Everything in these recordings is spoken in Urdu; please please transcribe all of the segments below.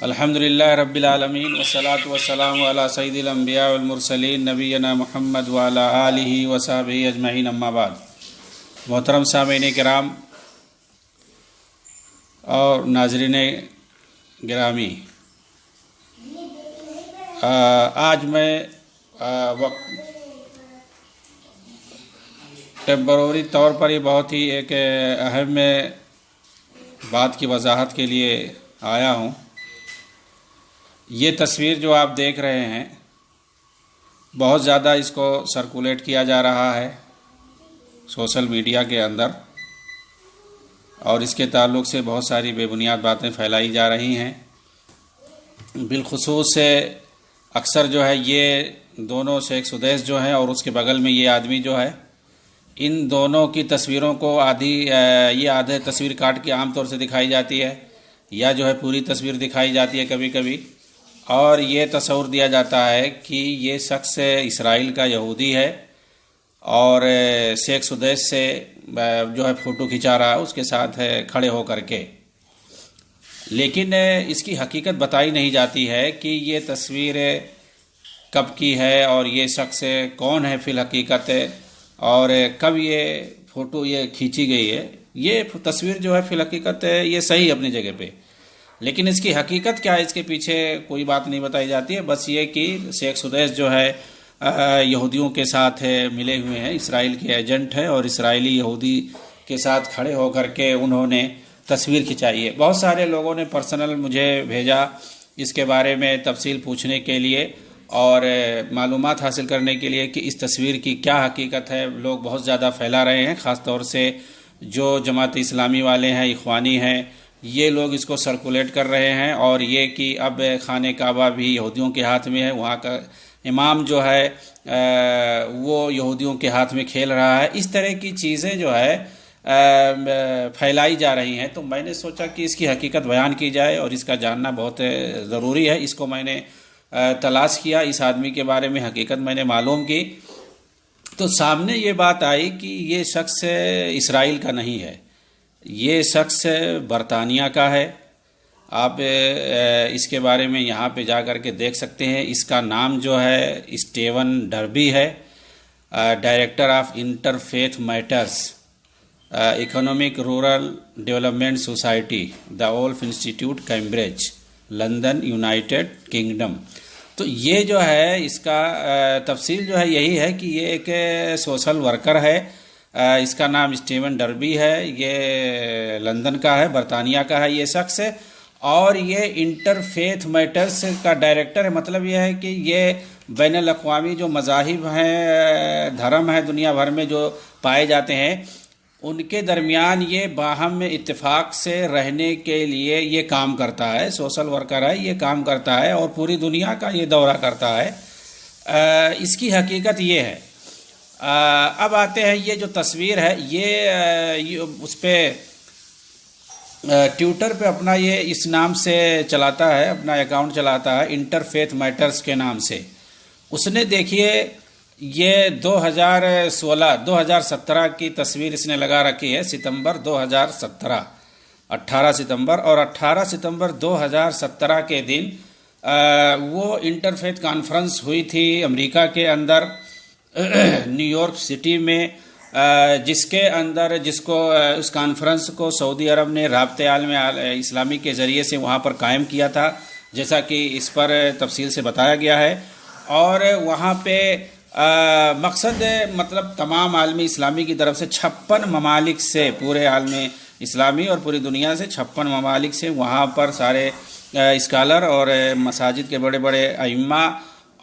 الحمدللہ رب العالمین والصلاة والسلام علی سید الانبیاء والمرسلین نبینا محمد وعلی آلہ وصحبہ اجمعین، اما بعد۔ محترم سامعین کرام اور ناظرین گرامی، آج میں ٹیمپروری طور پر یہ بہت ہی ایک اہم بات کی وضاحت کے لیے آیا ہوں۔ یہ تصویر جو آپ دیکھ رہے ہیں، بہت زیادہ اس کو سرکولیٹ کیا جا رہا ہے سوشل میڈیا کے اندر، اور اس کے تعلق سے بہت ساری بے بنیاد باتیں پھیلائی جا رہی ہیں۔ بالخصوص اکثر جو ہے یہ دونوں شیخ سدیس جو ہیں اور اس کے بغل میں یہ آدمی جو ہے، ان دونوں کی تصویروں کو آدھے تصویر کاٹ کے عام طور سے دکھائی جاتی ہے، یا جو ہے پوری تصویر دکھائی جاتی ہے کبھی کبھی، اور یہ تصور دیا جاتا ہے کہ یہ شخص اسرائیل کا یہودی ہے اور شیخ سدیس سے جو ہے فوٹو کھنچا رہا ہے اس کے ساتھ کھڑے ہو کر کے۔ لیکن اس کی حقیقت بتائی نہیں جاتی ہے کہ یہ تصویر کب کی ہے اور یہ شخص کون ہے فی الحقیقت، اور کب یہ فوٹو یہ کھینچی گئی ہے۔ یہ تصویر جو ہے فی الحقیقت یہ صحیح اپنی جگہ پہ، لیکن اس کی حقیقت کیا ہے اس کے پیچھے کوئی بات نہیں بتائی جاتی ہے۔ بس یہ کہ شیخ سدیس جو ہے یہودیوں کے ساتھ ملے ہوئے ہیں، اسرائیل کے ایجنٹ ہیں، اور اسرائیلی یہودی کے ساتھ کھڑے ہو کر کے انہوں نے تصویر کھنچائی ہے۔ بہت سارے لوگوں نے پرسنل مجھے بھیجا اس کے بارے میں تفصیل پوچھنے کے لیے اور معلومات حاصل کرنے کے لیے کہ اس تصویر کی کیا حقیقت ہے۔ لوگ بہت زیادہ پھیلا رہے ہیں، خاص طور سے جو جماعت اسلامی والے ہیں، اخوانی ہیں، یہ لوگ اس کو سرکولیٹ کر رہے ہیں، اور یہ کہ اب خانہ کعبہ بھی یہودیوں کے ہاتھ میں ہے، وہاں کا امام جو ہے وہ یہودیوں کے ہاتھ میں کھیل رہا ہے۔ اس طرح کی چیزیں جو ہے پھیلائی جا رہی ہیں، تو میں نے سوچا کہ اس کی حقیقت بیان کی جائے اور اس کا جاننا بہت ضروری ہے۔ اس کو میں نے تلاش کیا، اس آدمی کے بارے میں حقیقت میں نے معلوم کی، تو سامنے یہ بات آئی کہ یہ شخص اسرائیل کا نہیں ہے، یہ شخص برطانیہ کا ہے۔ آپ اس کے بارے میں یہاں پہ جا کر کے دیکھ سکتے ہیں۔ اس کا نام جو ہے اسٹیون ڈربی ہے، director of interfaith matters, economic rural development society, the Woolf Institute, Cambridge, London, United Kingdom. تو یہ جو ہے اس کا تفصیل جو ہے یہی ہے کہ یہ ایک سوشل ورکر ہے، اس کا نام اسٹیون ڈربی ہے، یہ لندن کا ہے، برطانیہ کا ہے یہ شخص، اور یہ انٹر فیتھ میٹرز کا ڈائریکٹر ہے۔ مطلب یہ ہے کہ یہ بین الاقوامی جو مذاہب ہیں، دھرم ہیں دنیا بھر میں جو پائے جاتے ہیں، ان کے درمیان یہ باہم اتفاق سے رہنے کے لیے یہ کام کرتا ہے، سوشل ورکر ہے، یہ کام کرتا ہے اور پوری دنیا کا یہ دورہ کرتا ہے۔ اس کی حقیقت یہ ہے۔ اب آتے ہیں، یہ جو تصویر ہے یہ اس پہ ٹویٹر پہ اپنا یہ اس نام سے چلاتا ہے، اپنا اکاؤنٹ چلاتا ہے، انٹر فیتھ میٹرز کے نام سے۔ اس نے دیکھیے یہ 2017 کی تصویر اس نے لگا رکھی ہے، ستمبر 2017، 18 ستمبر، اور 18 ستمبر 2017 کے دن وہ انٹر فیتھ کانفرنس ہوئی تھی امریکہ کے اندر، نیو یارک سٹی میں، جس کو اس کانفرنس کو سعودی عرب نے رابطہ عالم اسلامی کے ذریعے سے وہاں پر قائم کیا تھا، جیسا کہ اس پر تفصیل سے بتایا گیا ہے۔ اور وہاں پہ مقصد مطلب تمام عالم اسلامی کی طرف سے 56 ممالک سے، پورے عالم اسلامی اور پوری دنیا سے 56 ممالک سے وہاں پر سارے اسکالر اور مساجد کے بڑے بڑے ائمہ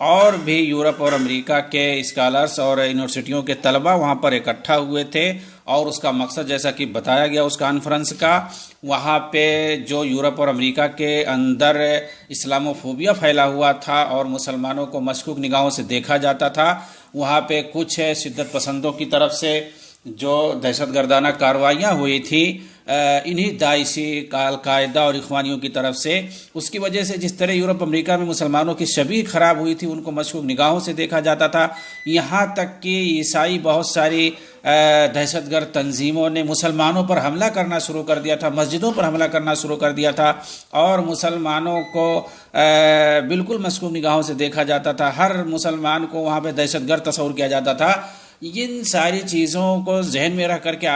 اور بھی یورپ اور امریکہ کے اسکالرز اور یونیورسٹیوں کے طلبہ وہاں پر اکٹھا ہوئے تھے، اور اس کا مقصد جیسا کہ بتایا گیا اس کانفرنس کا، وہاں پہ جو یورپ اور امریکہ کے اندر اسلاموفوبیا پھیلا ہوا تھا اور مسلمانوں کو مشکوک نگاہوں سے دیکھا جاتا تھا، وہاں پہ کچھ شدت پسندوں کی طرف سے جو دہشت گردانہ کارروائیاں ہوئی تھیں انہی داعشی القاعدہ اور اخوانیوں کی طرف سے. اس کی وجہ سے جس طرح یورپ امریکہ میں مسلمانوں کی شبیہ خراب ہوئی تھی، ان کو مشکوک نگاہوں سے دیکھا جاتا تھا، یہاں تک کہ عیسائی بہت ساری دہشت گرد تنظیموں نے مسلمانوں پر حملہ کرنا شروع کر دیا تھا، مسجدوں پر حملہ کرنا شروع کر دیا تھا، اور مسلمانوں کو بالکل مشکوک نگاہوں سے دیکھا جاتا تھا. ہر مسلمان کو وہاں پہ دہشت گرد تصور کیا جاتا تھا. ان ساری چیزوں کو ذہن میں رکھ کر کے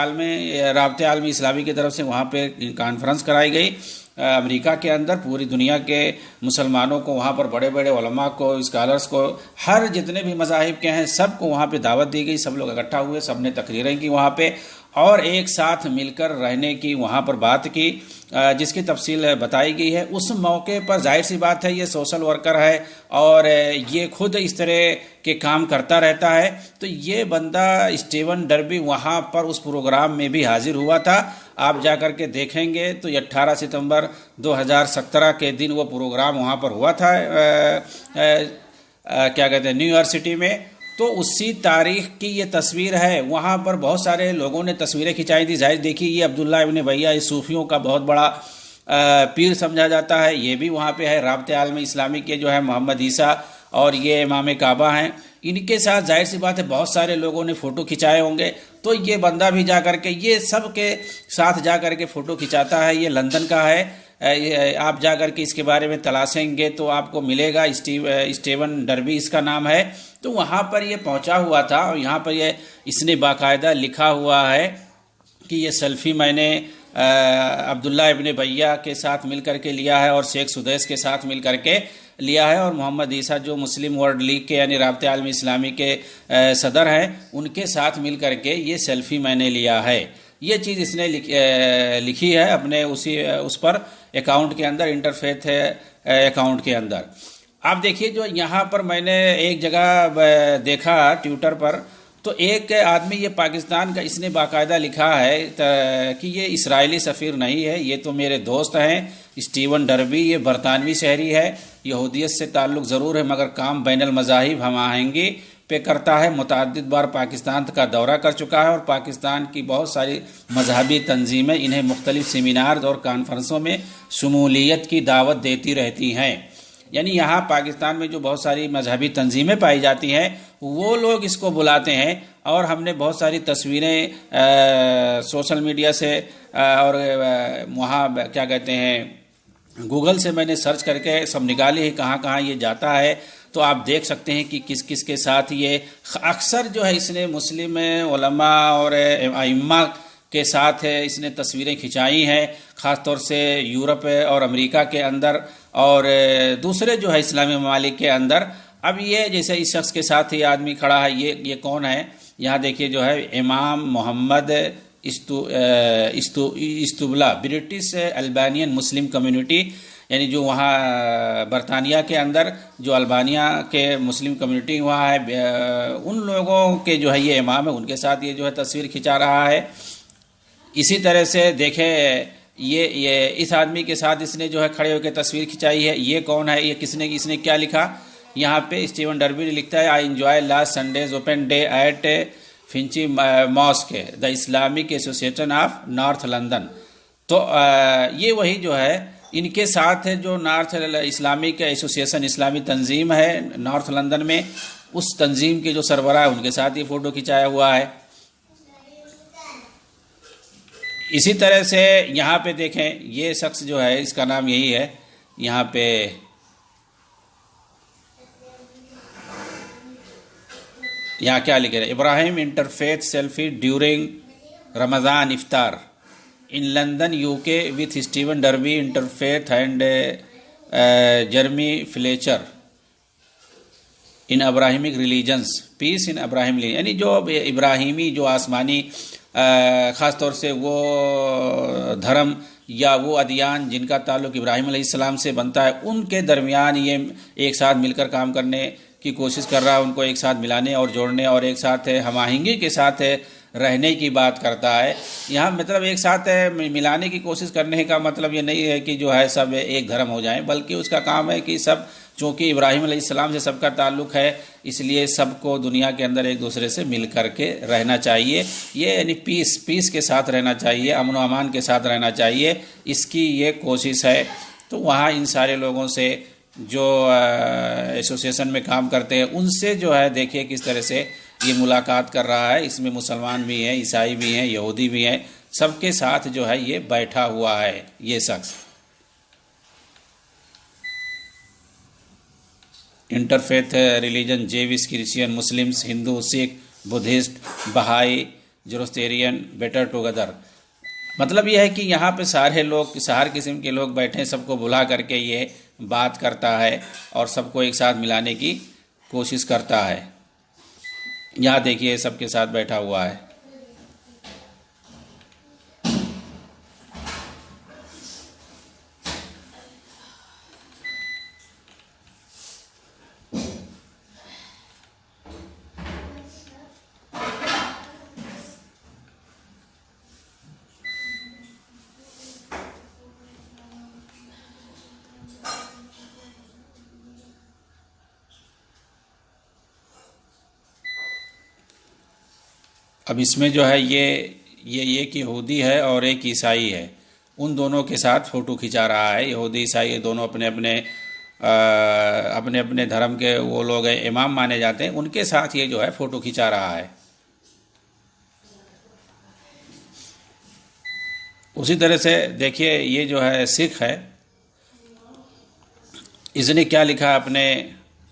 رابطہ عالمی اسلامی کی طرف سے وہاں پہ کانفرنس کرائی گئی امریکہ کے اندر. پوری دنیا کے مسلمانوں کو وہاں پر، بڑے بڑے علماء کو، اسکالرز کو، ہر جتنے بھی مذاہب کے ہیں سب کو وہاں پہ دعوت دی گئی. سب لوگ اکٹھا ہوئے، سب نے تقریریں کی وہاں پہ، اور ایک ساتھ مل کر رہنے کی وہاں پر بات کی، جس کی تفصیل بتائی گئی ہے. اس موقع پر ظاہر سی بات ہے یہ سوشل ورکر ہے اور یہ خود اس طرح کے کام کرتا رہتا ہے. تو یہ بندہ اسٹیون ڈربی وہاں پر اس پروگرام میں بھی حاضر ہوا تھا. آپ جا کر کے دیکھیں گے تو 18 ستمبر 2017 کے دن وہ پروگرام وہاں پر ہوا تھا، کیا کہتے ہیں، نیو یارک سٹی میں. تو اسی تاریخ کی یہ تصویر ہے. وہاں پر بہت سارے لوگوں نے تصویریں کھنچائی تھی. ظاہر دیکھیے یہ عبداللہ ابن بھیا اس صوفیوں کا بہت بڑا پیر سمجھا جاتا ہے. یہ بھی وہاں پہ ہے. رابطہ عالمی اسلامی کے جو ہے محمد عیسیٰ اور یہ امام کعبہ ہیں، ان کے ساتھ ظاہر سی بات ہے بہت سارے لوگوں نے فوٹو کھنچائے ہوں گے. تو یہ بندہ بھی جا کر کے یہ سب کے ساتھ جا کر کے فوٹو کھنچاتا ہے. یہ لندن کا ہے. آپ جا کر کے اس کے بارے میں تلاشیں گے تو آپ کو ملے گا. اسٹیون ڈربی اس کا نام ہے. تو وہاں پر یہ پہنچا ہوا تھا، اور یہاں پر اس نے باقاعدہ لکھا ہوا ہے کہ یہ سیلفی میں نے عبداللہ ابن بھیا کے ساتھ مل کر کے لیا ہے، اور شیخ سدیس کے ساتھ مل کر کے لیا ہے، اور محمد عیسیٰ جو مسلم ورلڈ لیگ کے یعنی رابطہ عالمی اسلامی کے صدر ہیں، ان کے ساتھ مل کر کے یہ سیلفی میں نے لیا ہے. یہ چیز اس نے لکھی ہے اپنے اس پر اکاؤنٹ کے اندر، انٹرفیتھ اکاؤنٹ کے اندر. آپ دیکھیے جو یہاں پر میں نے ایک جگہ دیکھا ٹویٹر پر، تو ایک آدمی یہ پاکستان کا، اس نے باقاعدہ لکھا ہے کہ یہ اسرائیلی سفیر نہیں ہے، یہ تو میرے دوست ہیں اسٹیون ڈربی. یہ برطانوی شہری ہے، یہودیت سے تعلق ضرور ہے مگر کام بین المذاہب ہم آہنگی پہ کرتا ہے. متعدد بار پاکستان کا دورہ کر چکا ہے، اور پاکستان کی بہت ساری مذہبی تنظیمیں انہیں مختلف سیمینار اور کانفرنسوں میں شمولیت کی دعوت دیتی رہتی ہیں. یعنی یہاں پاکستان میں جو بہت ساری مذہبی تنظیمیں پائی جاتی ہیں وہ لوگ اس کو بلاتے ہیں. اور ہم نے بہت ساری تصویریں سوشل میڈیا سے اور وہاں کیا کہتے ہیں گوگل سے میں نے سرچ کر کے سب نکالی ہے کہاں کہاں یہ جاتا ہے. تو آپ دیکھ سکتے ہیں کہ کس کس کے ساتھ یہ اکثر جو ہے اس نے مسلم علماء اور ائمہ کے ساتھ اس نے تصویریں کھنچائی ہیں، خاص طور سے یورپ اور امریکہ کے اندر اور دوسرے جو ہے اسلامی ممالک کے اندر. اب یہ جیسے اس شخص کے ساتھ یہ آدمی کھڑا ہے، یہ کون ہے؟ یہاں دیکھیے جو ہے امام محمد استوبلا، برٹش البانین مسلم کمیونٹی، یعنی جو وہاں برطانیہ کے اندر جو البانیہ کے مسلم کمیونٹی وہاں ہے، ان لوگوں کے جو ہے یہ امام ہے، ان کے ساتھ یہ جو ہے تصویر کھنچا رہا ہے. اسی طرح سے دیکھیں یہ اس آدمی کے ساتھ اس نے جو ہے کھڑے ہو کے تصویر کھنچائی ہے. یہ کون ہے؟ یہ اس نے کیا لکھا؟ یہاں پہ اسٹیون ڈربی نے لکھتا ہے I enjoy last Sundays open day at Finchley mosque the Islamic association of north London. تو یہ وہی جو ہے ان کے ساتھ ہے جو نارتھ اسلامک ایسوسیشن، اسلامی تنظیم ہے نارتھ لندن میں، اس تنظیم کے جو سربراہ ان کے ساتھ یہ فوٹو کھنچایا ہوا ہے. اسی طرح سے یہاں پہ دیکھیں یہ شخص جو ہے اس کا نام یہی ہے، یہاں پہ یہاں کیا لکھ رہے؟ ابراہیم interfaith selfie during Ramzan iftar in London U K with Steven Derby interfaith and Jeremy Fletcher in Abrahamic religions peace in ابراہیم، یعنی جو ابراہیمی جو آسمانی خاص طور سے وہ دھرم یا وہ ادیان جن کا تعلق ابراہیم علیہ السلام سے بنتا ہے، ان کے درمیان یہ ایک ساتھ مل کر کام کرنے کی کوشش کر رہا ہے، ان کو ایک ساتھ ملانے اور جوڑنے اور ایک ساتھ ہم آہنگی کے ساتھ رہنے کی بات کرتا ہے۔ یہاں مطلب ایک ساتھ ملانے کی کوشش کرنے کا مطلب یہ نہیں ہے کہ جو ہے سب ایک دھرم ہو جائیں، بلکہ اس کا کام ہے کہ سب، چونکہ ابراہیم علیہ السلام سے سب کا تعلق ہے، اس لیے سب کو دنیا کے اندر ایک دوسرے سے مل کر کے رہنا چاہیے۔ یہ یعنی پیس کے ساتھ رہنا چاہیے، امن و امان کے ساتھ رہنا چاہیے، اس کی یہ کوشش ہے۔ تو وہاں ان سارے لوگوں سے جو ایسوسیشن میں کام کرتے ہیں ان سے جو ہے دیکھیے کس طرح سے یہ ملاقات کر رہا ہے۔ اس میں مسلمان بھی ہیں، عیسائی بھی ہیں، یہودی بھی ہیں، سب کے ساتھ جو ہے یہ بیٹھا ہوا ہے یہ شخص۔ Interfaith religion, Jews, Christian, Muslims, Hindu, Sikh, Buddhist, Bahai, زoroastrian بیٹر ٹوگیدر۔ مطلب یہ ہے کہ یہاں پہ سارے لوگ، ہر قسم کے لوگ بیٹھے ہیں، سب کو بلا کر کے یہ بات کرتا ہے اور سب کو ایک ساتھ ملانے کی کوشش کرتا ہے۔ یہاں دیکھیے سب کے ساتھ بیٹھا ہوا ہے۔ اب اس میں جو ہے یہ ایک یہودی ہے اور ایک عیسائی ہے، ان دونوں کے ساتھ فوٹو کھنچا رہا ہے۔ یہودی عیسائی دونوں اپنے اپنے دھرم کے وہ لوگ ہیں، امام مانے جاتے ہیں، ان کے ساتھ یہ جو ہے فوٹو کھنچا رہا ہے۔ اسی طرح سے دیکھیے یہ جو ہے سکھ ہے، اس نے کیا لکھا اپنے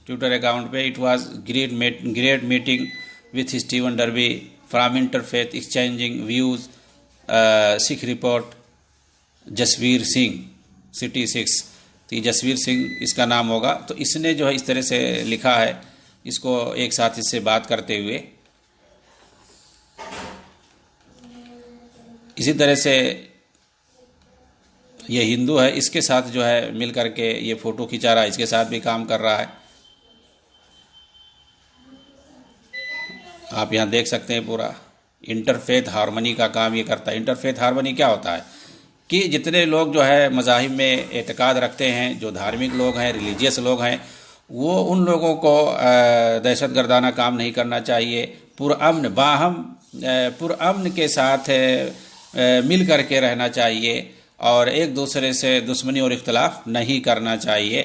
ٹویٹر اکاؤنٹ پہ، it was great meeting with Steven Derby from interfaith exchanging views, Sikh report Jasvir Singh city 6۔ تو یہ جسویر سنگھ اس کا نام ہوگا۔ تو اس نے جو ہے اس طرح سے لکھا ہے، اس کو ایک ساتھ اس سے بات کرتے ہوئے۔ اسی طرح سے یہ ہندو ہے، اس کے ساتھ جو ہے مل کر کے یہ فوٹو کھنچا رہا ہے، اس کے ساتھ بھی کام کر رہا ہے۔ آپ یہاں دیکھ سکتے ہیں پورا انٹرفیتھ ہارمنی کا کام یہ کرتا ہے۔ انٹرفیتھ ہارمنی کیا ہوتا ہے کہ جتنے لوگ جو ہے مذاہب میں اعتقاد رکھتے ہیں، جو دھارمک لوگ ہیں، ریلیجیس لوگ ہیں، وہ ان لوگوں کو دہشت گردانہ کام نہیں کرنا چاہیے، پرامن کے ساتھ مل کر کے رہنا چاہیے اور ایک دوسرے سے دشمنی اور اختلاف نہیں کرنا چاہیے،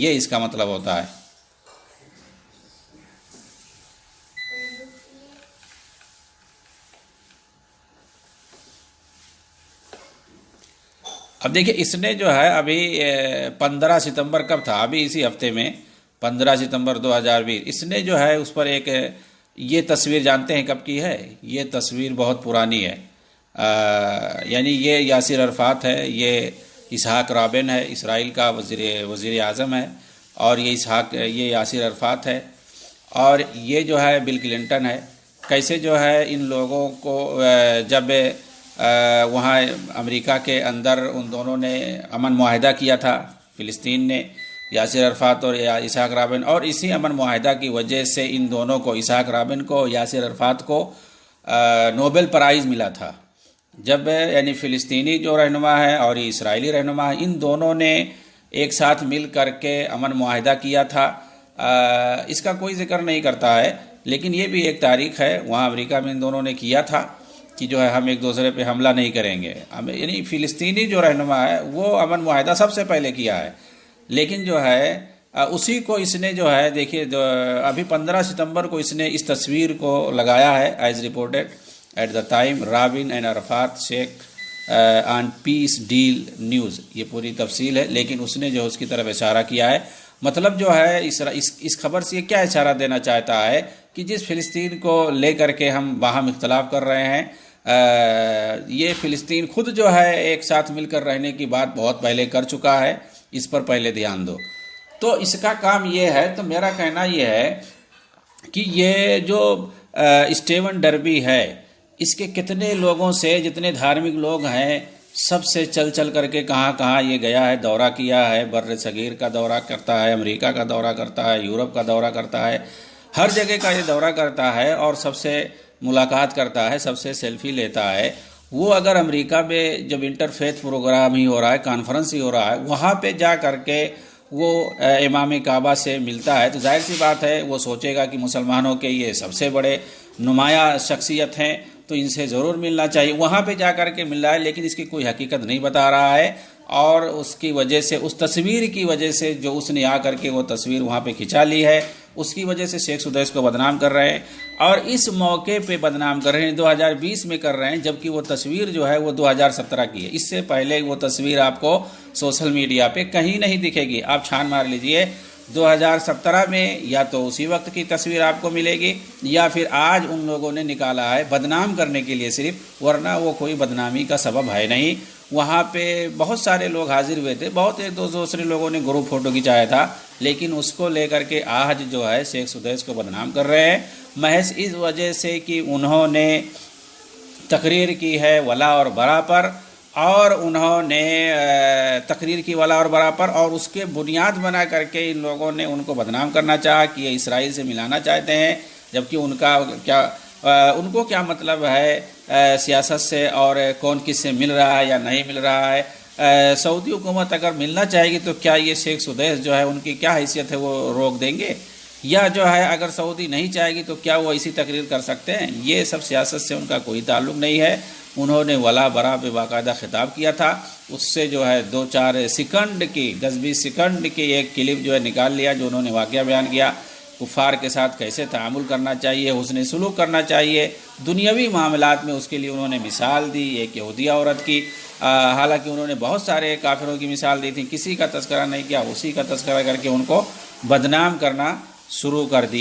یہ اس کا مطلب ہوتا ہے۔ اب دیکھیں اس نے جو ہے ابھی 15 ستمبر کب تھا، ابھی اسی ہفتے میں 15 ستمبر 2020، اس نے جو ہے اس پر ایک یہ تصویر جانتے ہیں کب کی ہے؟ یہ تصویر بہت پرانی ہے، یعنی یہ یاسر عرفات ہے، یہ اسحاق رابن ہے، اسرائیل کا وزیر اعظم ہے، اور یہ یاسر عرفات ہے، اور یہ جو ہے بل کلنٹن ہے۔ کیسے جو ہے ان لوگوں کو جب وہاں امریکہ کے اندر ان دونوں نے امن معاہدہ کیا تھا، فلسطین نے، یاسر عرفات اور اسحاق رابن، اور اسی امن معاہدہ کی وجہ سے ان دونوں کو، اسحاق رابن کو، یاسر عرفات کو نوبل پرائز ملا تھا۔ جب یعنی فلسطینی جو رہنما ہے اور اسرائیلی رہنما ہے، ان دونوں نے ایک ساتھ مل کر کے امن معاہدہ کیا تھا۔ اس کا کوئی ذکر نہیں کرتا ہے، لیکن یہ بھی ایک تاریخ ہے، وہاں امریکہ میں ان دونوں نے کیا تھا کہ جو ہے ہم ایک دوسرے پہ حملہ نہیں کریں گے، یعنی فلسطینی جو رہنما ہے وہ امن معاہدہ سب سے پہلے کیا ہے، لیکن جو ہے اسی کو اس نے جو ہے دیکھیے ابھی 15 ستمبر کو اس نے اس تصویر کو لگایا ہے، as reported at the time Rabin and Arafat shake on peace deal news, یہ پوری تفصیل ہے، لیکن اس نے جو اس کی طرف اشارہ کیا ہے۔ مطلب جو ہے اس خبر سے یہ کیا اشارہ دینا چاہتا ہے کہ جس فلسطین کو لے کر کے ہم باہم اختلاف کر رہے ہیں، یہ فلسطین خود جو ہے ایک ساتھ مل کر رہنے کی بات بہت پہلے کر چکا ہے، اس پر پہلے دھیان دو۔ تو اس کا کام یہ ہے، تو میرا کہنا یہ ہے کہ یہ جو اسٹیون ڈربی ہے، اس کے کتنے لوگوں سے، جتنے دھارمک لوگ ہیں، سب سے چل کر کے کہاں کہاں یہ گیا ہے، دورہ کیا ہے، بر صغیر کا دورہ کرتا ہے، امریکہ کا دورہ کرتا ہے، یورپ کا دورہ کرتا ہے، ہر جگہ کا یہ دورہ کرتا ہے، اور سب سے ملاقات کرتا ہے، سب سے سیلفی لیتا ہے، وہ اگر امریکہ میں جب انٹر فیتھ پروگرام ہی ہو رہا ہے، کانفرنس ہی ہو رہا ہے، وہاں پہ جا کر کے وہ امام کعبہ سے ملتا ہے، تو ظاہر سی بات ہے وہ سوچے گا کہ مسلمانوں کے یہ سب سے بڑے نمایاں شخصیت ہیں، تو ان سے ضرور ملنا چاہیے۔ وہاں پہ جا کر کے مل رہا ہے، لیکن اس کی کوئی حقیقت نہیں بتا رہا ہے، اور اس کی وجہ سے، اس تصویر کی وجہ سے جو اس نے آ کر کے وہ تصویر وہاں پہ کھنچا لی ہے، اس کی وجہ سے شیخ سدیس کو بدنام کر رہے ہیں، اور اس موقع پہ بدنام کر رہے ہیں، 2020 میں کر رہے ہیں، جبکہ وہ تصویر جو ہے وہ 2017 کی ہے۔ اس سے پہلے وہ تصویر آپ کو سوشل میڈیا پہ کہیں نہیں دکھے گی، آپ چھان مار لیجئے 2017 میں یا تو اسی وقت کی تصویر آپ کو ملے گی، یا پھر آج ان لوگوں نے نکالا ہے بدنام کرنے کے لیے صرف، ورنہ وہ کوئی بدنامی کا سبب ہے نہیں۔ وہاں پہ بہت سارے لوگ حاضر ہوئے تھے، بہت ایک دو دوسرے لوگوں نے گروپ فوٹو کھنچایا تھا، لیکن اس کو لے کر کے آج جو ہے شیخ سدیس کو بدنام کر رہے ہیں، محض اس وجہ سے کہ انہوں نے تقریر کی ہے ولا اور برا پر، اور انہوں نے تقریر کی ولا اور برا پر، اور اس کے بنیاد بنا کر کے ان لوگوں نے ان کو بدنام کرنا چاہا کہ یہ اسرائیل سے ملانا چاہتے ہیں، جبکہ ان کو کیا مطلب ہے سیاست سے، اور کون کس سے مل رہا ہے یا نہیں مل رہا ہے۔ سعودی حکومت اگر ملنا چاہے گی تو کیا یہ شیخ سدیس جو ہے ان کی کیا حیثیت ہے، وہ روک دیں گے؟ یا جو ہے اگر سعودی نہیں چاہے گی تو کیا وہ ایسی تقریر کر سکتے ہیں؟ یہ سب سیاست سے ان کا کوئی تعلق نہیں ہے۔ انہوں نے ولا برا پہ باقاعدہ خطاب کیا تھا، اس سے جو ہے 2-4 سیکنڈ کی 10-20 سیکنڈ کی ایک کلپ جو ہے نکال لیا، جو انہوں نے واقعہ بیان کیا، کفار کے ساتھ کیسے تعامل کرنا چاہیے، حسن سلوک کرنا چاہیے، دنیاوی معاملات میں اس کے لیے انہوں نے مثال دی ایک یہودیہ عورت کی، حالانکہ انہوں نے بہت سارے کافروں کی مثال دی تھی، کسی کا تذکرہ نہیں کیا، اسی کا تذکرہ کر کے ان کو بدنام کرنا شروع کر دیا۔